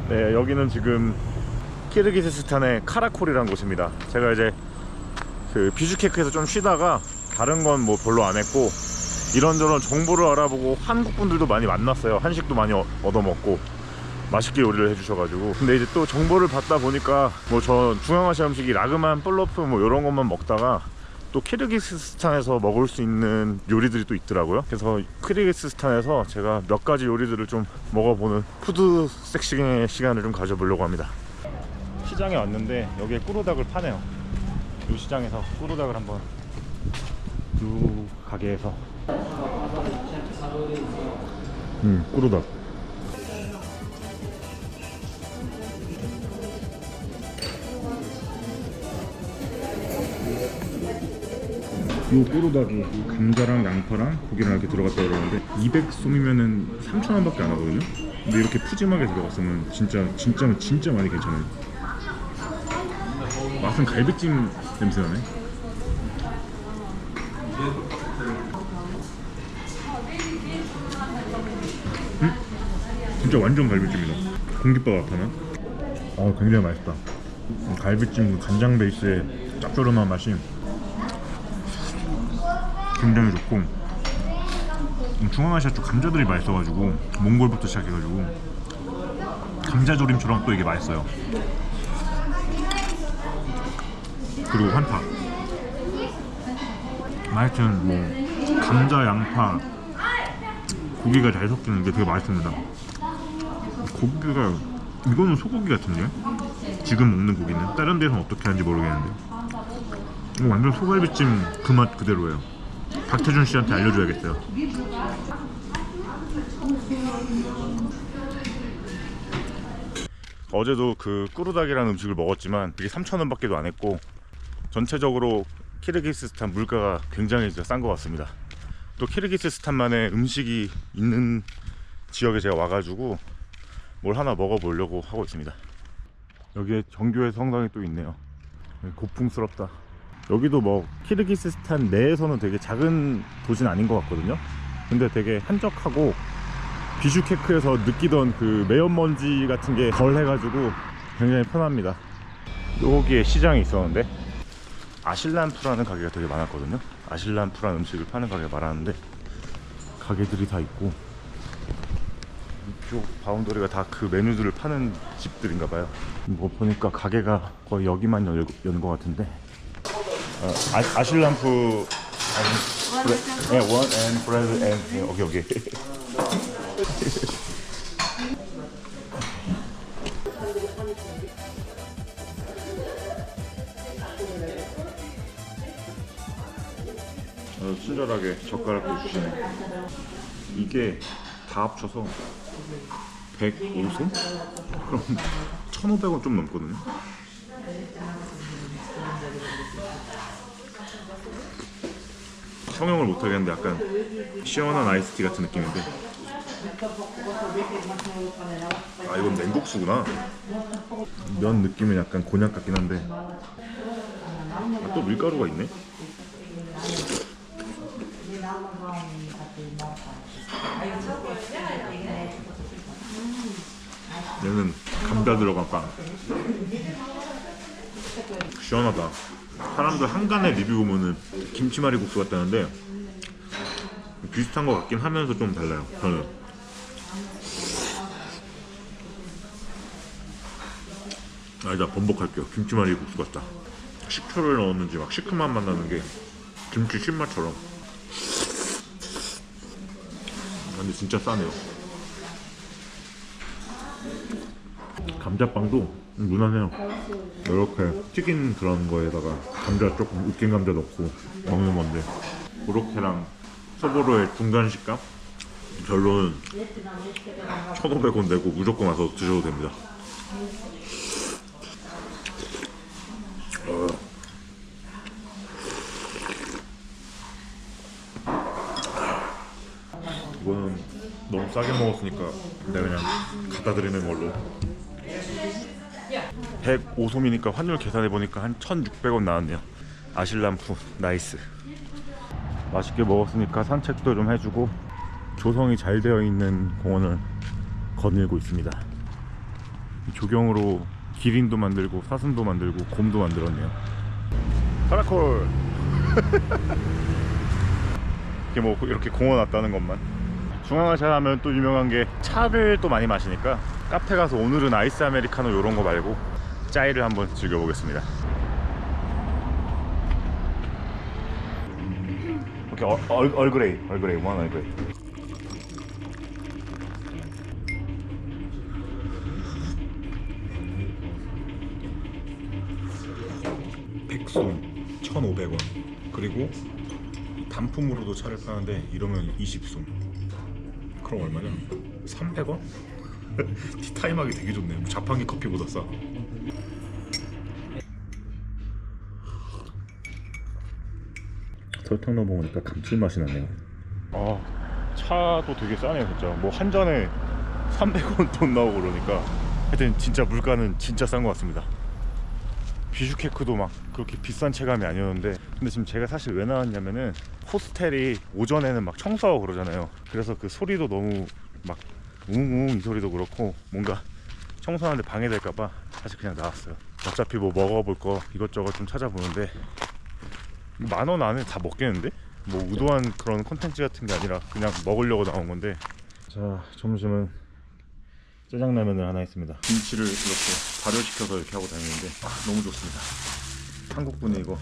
네, 여기는 지금 키르기스스탄의 카라콜이라는 곳입니다. 제가 이제 그 비슈케크에서 좀 쉬다가 다른 건 뭐 별로 안 했고 이런저런 정보를 알아보고 한국 분들도 많이 만났어요. 한식도 많이 얻어먹고 맛있게 요리를 해주셔가지고. 근데 이제 또 정보를 받다 보니까 뭐 저 중앙아시아 음식이 라그만, 플러프 뭐 이런 것만 먹다가 또 키르기스스탄에서 먹을 수 있는 요리들이 또 있더라고요. 그래서 키르기스스탄에서 제가 몇 가지 요리들을 좀 먹어보는 푸드 섹싱의 시간을 좀 가져보려고 합니다. 시장에 왔는데 여기에 꾸르닭을 파네요. 이 시장에서 꾸르닭을 한번 이 가게에서 꾸르닭 이 꾸르닭이 감자랑 양파랑 고기랑 이렇게 들어갔다고 그러는데 200솜이면은 3,000원 밖에 안 하거든요. 근데 이렇게 푸짐하게 들어갔으면 진짜 많이 괜찮아요. 맛은 갈비찜 냄새 나네. 진짜 완전 갈비찜이다. 공깃밥 같아나? 굉장히 맛있다. 갈비찜 간장 베이스의 짭조름한 맛이 굉장히 좋고, 중앙아시아 쪽 감자들이 맛있어가지고 몽골부터 시작해가지고 감자조림처럼 또 이게 맛있어요. 그리고 환타. 하여튼 뭐 감자, 양파, 고기가 잘 섞이는 게 되게 맛있습니다. 고기가 이거는 소고기 같은데? 지금 먹는 고기는 다른 데서는 어떻게 하는지 모르겠는데 완전 소갈비찜 그 맛 그대로예요. 박태준 씨한테 알려줘야겠어요. 어제도 그 꾸르닭이라는 음식을 먹었지만 그게 3,000원 밖에도 안 했고 전체적으로 키르기스스탄 물가가 굉장히 싼 것 같습니다. 또 키르기스스탄만의 음식이 있는 지역에 제가 와가지고 뭘 하나 먹어보려고 하고 있습니다. 여기에 정교회 성당이 또 있네요. 고풍스럽다. 여기도 뭐 키르기스스탄 내에서는 되게 작은 도시는 아닌 것 같거든요. 근데 되게 한적하고 비슈케크에서 느끼던 그 매연먼지 같은 게 덜 해가지고 굉장히 편합니다. 여기에 시장이 있었는데 아실란푸라는 가게가 되게 많았거든요. 아실란푸라는 음식을 파는 가게가 많았는데 가게들이 다 있고 이쪽 바운더리가 다 그 메뉴들을 파는 집들인가봐요. 뭐 보니까 가게가 거의 여기만 여는 것 같은데 아실란푸 네, 원 앤 브레드 앤 오케이 친절하게 젓가락도 주시네. 이게 다 합쳐서 105솜? 그럼 1,500원 좀 넘거든요. 성형을 못하겠는데 약간 시원한 아이스티 같은 느낌인데 이건 냉국수구나. 면 느낌은 약간 곤약 같긴 한데 또 밀가루가 있네. 얘는 감자 들어간 빵. 시원하다. 사람들 한간에 리뷰 보면은 김치말이 국수 같다는데 비슷한 것 같긴 하면서 좀 달라요. 저는 일단 번복할게요. 김치말이 국수 같다. 식초를 넣었는지 막 시큼한 맛 나는 게 김치 신맛처럼. 근데 진짜 싸네요. 감자빵도 무난해요. 이렇게 튀긴 그런 거에다가 감자 조금 으깬 감자 넣고 먹는 건데 고로케랑 소보로의 중간 식감? 결론은 1,500원 내고 무조건 와서 드셔도 됩니다. 이거는 너무 싸게 먹었으니까 내가 그냥 갖다 드리는 걸로. 105솜이니까 환율 계산해보니까 한 1,600원 나왔네요. 아실란푸 나이스. 맛있게 먹었으니까 산책도 좀 해주고 조성이 잘 되어 있는 공원을 거닐고 있습니다. 조경으로 기린도 만들고 사슴도 만들고 곰도 만들었네요. 카라콜. 이게 뭐 이렇게 공원 왔다는 것만. 중앙아시아 하면 또 유명한 게 차를 또 많이 마시니까 카페 가서 오늘은 아이스 아메리카노 이런 거 말고 짜이를 한번 즐겨보겠습니다. 오케이, 얼그레이 원 얼그레이. 백솜 1,500원. 그리고 단품으로도 차를 파는데 이러면 20솜. 그럼 얼마냐? 300원? 티타임하기 되게 좋네. 자판기 커피보다 싸. 설탕 넣어 먹으니까 감칠맛이 나네요. 차도 되게 싸네요 진짜. 뭐 한 잔에 300원 돈 나오고 그러니까 하여튼 진짜 물가는 진짜 싼 것 같습니다. 비슈케크도 막 그렇게 비싼 체감이 아니었는데, 근데 지금 제가 사실 왜 나왔냐면은 호스텔이 오전에는 막 청소하고 그러잖아요. 그래서 그 소리도 너무 막 웅웅 이 소리도 그렇고 뭔가 청소하는데 방해될까봐 사실 그냥 나왔어요. 어차피 뭐 먹어볼 거 이것저것 좀 찾아보는데 10,000원 안에 다 먹겠는데? 뭐 의도한 그런 콘텐츠 같은 게 아니라 그냥 먹으려고 나온 건데. 자, 점심은 짜장라면을 하나 했습니다. 김치를 이렇게 발효시켜서 이렇게 하고 다니는데 너무 좋습니다. 한국분이 이거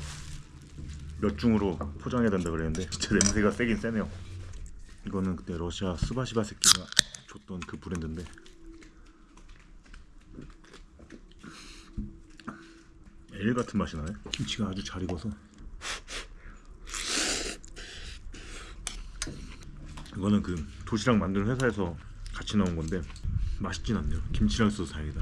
몇 중으로 포장해야 된다 그랬는데 진짜 냄새가 세긴 세네요. 이거는 그때 러시아 스바시바 새끼가 줬던 그 브랜드인데 에일 같은 맛이 나네. 김치가 아주 잘 익어서. 이거는 그 도시락 만드는 회사에서 같이 나온 건데 맛있진 않네요. 김치랑 있어서 다행이다.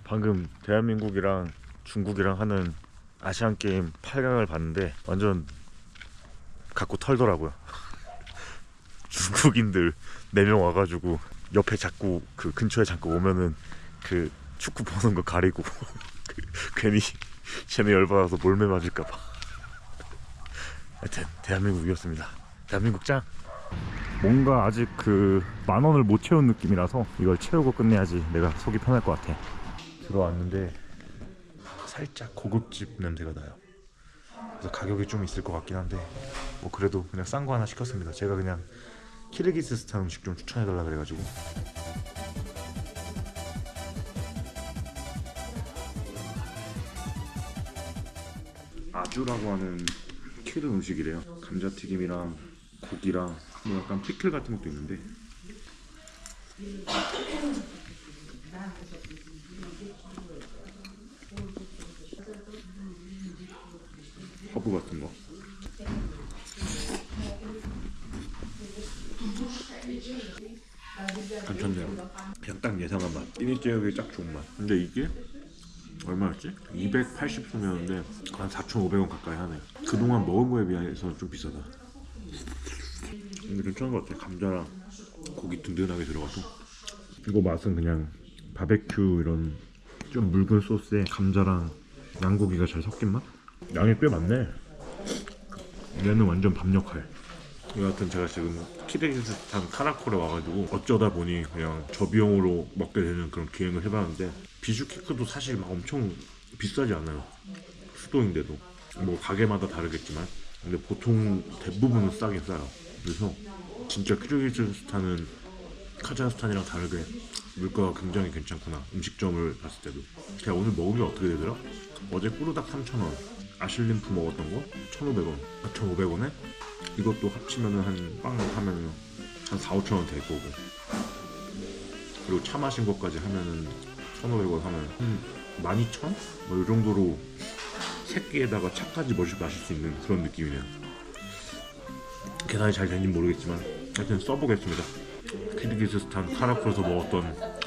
방금 대한민국이랑 중국이랑 하는 아시안게임 8강을 봤는데 완전 갖고 털더라고요. 중국인들 4명 와가지고 옆에 자꾸 그 근처에 잠깐 오면은 그 축구 보는 거 가리고 괜히 쟤네 열받아서 몰매 맞을까봐. 하여튼 대한민국 이겼습니다. 대한민국 짱. 뭔가 아직 그 10,000원을 못 채운 느낌이라서 이걸 채우고 끝내야지 내가 속이 편할 것 같아. 들어왔는데 살짝 고급집 냄새가 나요. 그래서 가격이 좀 있을 것 같긴 한데 뭐 그래도 그냥 싼 거 하나 시켰습니다. 제가 그냥 키르기스스탄 음식 좀 추천해달라 그래가지고. 아주라고 하는 키르 음식이래요. 감자튀김이랑 고기랑 뭐 약간 피클 같은 것도 있는데 허브 같은 거. 괜찮네요. 그냥 딱 예상한 맛. 끼니째역이 딱 좋은 맛. 근데 이게 얼마였지? 280솜이었는데 한 4,500원 가까이 하네. 그동안 먹은 거에 비해서 좀 비싸다. 근데 괜찮은 것 같아. 감자랑 고기 든든하게 들어가서. 이거 맛은 그냥 바베큐 이런 좀 묽은 소스에 감자랑 양고기가 잘 섞인 맛? 양이 꽤 많네. 얘는 완전 밥 역할. 여하튼 제가 지금 키르기스스탄 카라콜에 와가지고 어쩌다 보니 그냥 저비용으로 먹게 되는 그런 기행을 해봤는데 비슈케크도 사실 막 엄청 비싸지 않아요. 수도인데도 뭐 가게마다 다르겠지만 근데 보통 대부분은 싸긴 싸요. 그래서 진짜 키르기스스탄은 카자흐스탄이랑 다르게 물가가 굉장히 괜찮구나. 음식점을 봤을 때도. 제가 오늘 먹은 게 어떻게 되더라? 어제 꾸르닥 3,000원, 아실림프 먹었던 거 1,500원, 4,500원에 이것도 합치면은 한 빵 하면은 한 4,000~5,000원 될 거고, 그리고 차 마신 것까지 하면은 1,500원 하면 12,000? 뭐 이 정도로 세 끼에다가 차까지 마실 수 있는 그런 느낌이네요. 계산이 잘 되는지 모르겠지만 하여튼 써보겠습니다. 키르기스스탄 카라콜에서 먹었던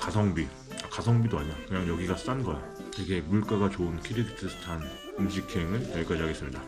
가성비도 아니야. 그냥 여기가 싼 거야. 되게 물가가 좋은 키르기스스탄 음식 기행은 여기까지 하겠습니다.